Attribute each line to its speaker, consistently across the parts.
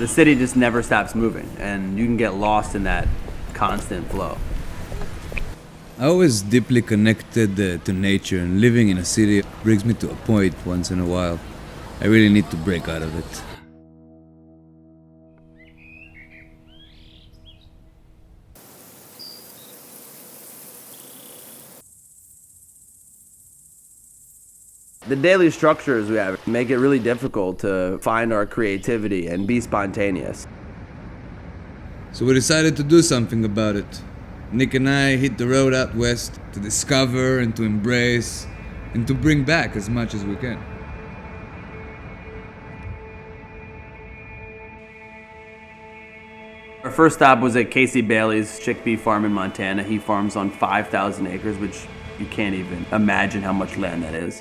Speaker 1: The city just never stops moving, and you can get lost in that constant flow.
Speaker 2: I always deeply connected to nature, and living in a city brings me to a point once in a while. I really need to break out of it.
Speaker 1: The daily structures we have make it really difficult to find our creativity and be spontaneous.
Speaker 2: So we decided to do something about it. Nick and I hit the road out west to discover and to embrace and to bring back as much as we can.
Speaker 1: Our first stop was at Kacey Bailey's chickpea farm in Montana. He farms on 5,000 acres, which you can't even imagine how much land that is.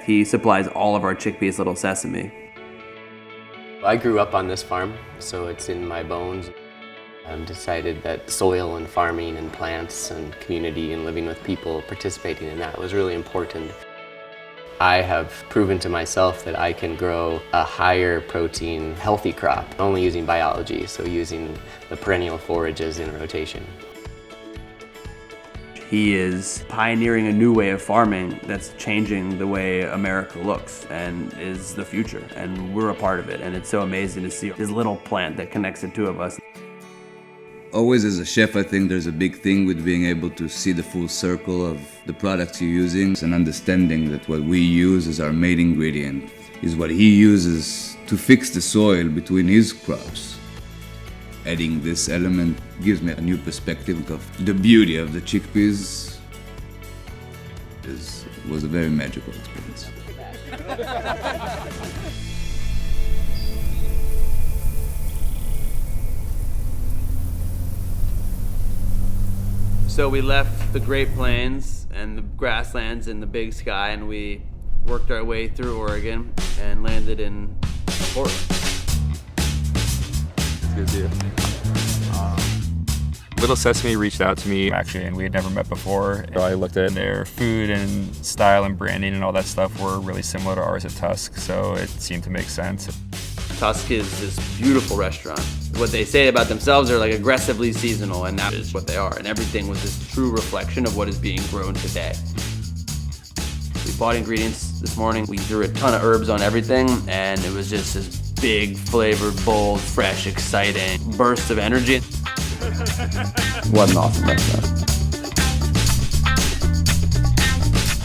Speaker 1: He supplies all of our chickpeas, Little Sesame.
Speaker 3: I grew up on this farm, so it's in my bones. I've decided that soil and farming and plants and community and living with people, participating in that was really important. I have proven to myself that I can grow a higher protein, healthy crop, only using biology, so using the perennial forages in rotation.
Speaker 1: He is pioneering a new way of farming that's changing the way America looks and is the future, and we're a part of it, and it's so amazing to see this little plant that connects the two of us.
Speaker 2: Always as a chef, I think there's a big thing with being able to see the full circle of the products you're using and understanding that what we use as our main ingredient is what he uses to fix the soil between his crops. Adding this element gives me a new perspective of the beauty of the chickpeas. It was a very magical experience.
Speaker 1: So we left the Great Plains and the grasslands and the big sky, and we worked our way through Oregon and landed in Portland.
Speaker 4: Good deal. Little Sesame reached out to me actually, and we had never met before. So I looked at their food and style and branding and all that stuff were really similar to ours at Tusk, so it seemed to make sense.
Speaker 1: Tusk is this beautiful restaurant. What they say about themselves are like aggressively seasonal, and that is what they are. And everything was this true reflection of what is being grown today. We bought ingredients this morning. We threw a ton of herbs on everything, and it was just this big, flavored, bold, fresh, exciting burst of energy. What an awesome restaurant.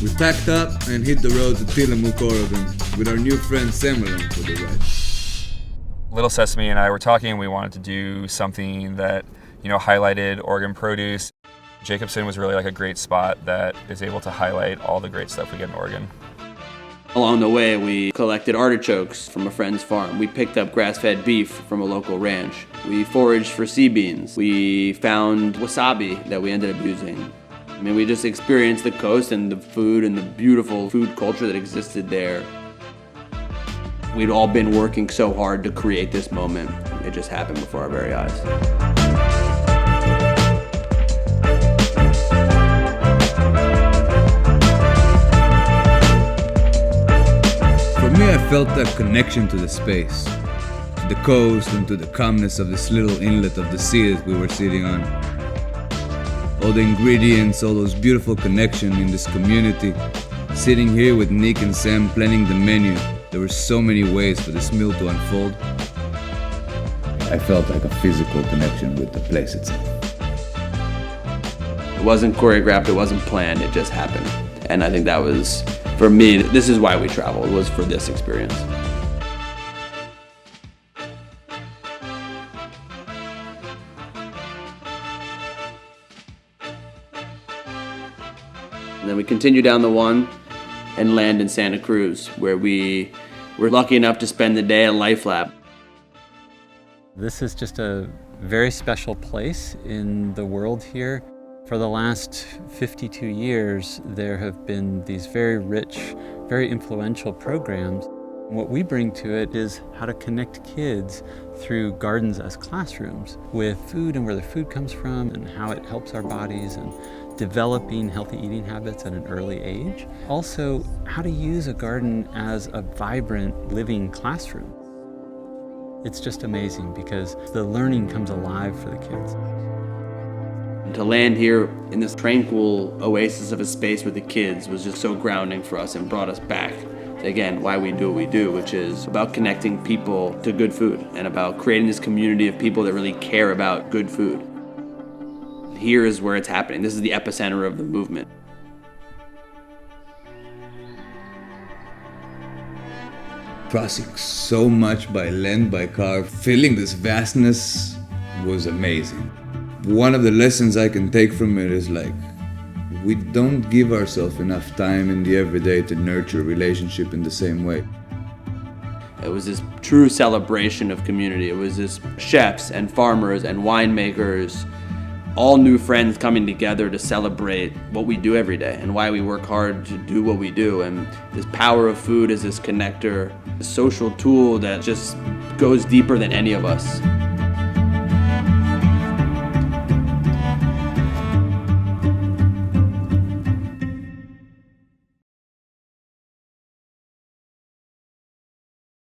Speaker 2: We packed up and hit the road to Tillamook, Oregon, with our new friend Sam along for the ride.
Speaker 4: Little Sesame and I were talking, and we wanted to do something that, highlighted Oregon produce. Jacobson was really like a great spot that is able to highlight all the great stuff we get in Oregon.
Speaker 1: Along the way, we collected artichokes from a friend's farm. We picked up grass-fed beef from a local ranch. We foraged for sea beans. We found wasabi that we ended up using. I mean, we just experienced the coast and the food and the beautiful food culture that existed there. We'd all been working so hard to create this moment. It just happened before our very eyes.
Speaker 2: For me, I felt that connection to the space, to the coast and to the calmness of this little inlet of the sea that we were sitting on. All the ingredients, all those beautiful connections in this community. Sitting here with Nick and Sam planning the menu, there were so many ways for this meal to unfold. I felt like a physical connection with the place itself.
Speaker 1: It wasn't choreographed, it wasn't planned, it just happened. And I think that was, for me, this is why we traveled, was for this experience. And then we continue down the one and land in Santa Cruz, where we were lucky enough to spend the day at Life Lab.
Speaker 5: This is just a very special place in the world here. For the last 52 years, there have been these very rich, very influential programs. What we bring to it is how to connect kids through gardens as classrooms with food and where the food comes from and how it helps our bodies and developing healthy eating habits at an early age. Also, how to use a garden as a vibrant, living classroom. It's just amazing because the learning comes alive for the kids.
Speaker 1: To land here in this tranquil oasis of a space with the kids was just so grounding for us and brought us back to, again, why we do what we do, which is about connecting people to good food and about creating this community of people that really care about good food. Here is where it's happening. This is the epicenter of the movement.
Speaker 2: Crossing so much by land, by car, feeling this vastness was amazing. One of the lessons I can take from it is like, we don't give ourselves enough time in the everyday to nurture a relationship in the same way.
Speaker 1: It was this true celebration of community. It was this chefs and farmers and winemakers, all new friends coming together to celebrate what we do every day and why we work hard to do what we do. And this power of food is this connector, a social tool that just goes deeper than any of us.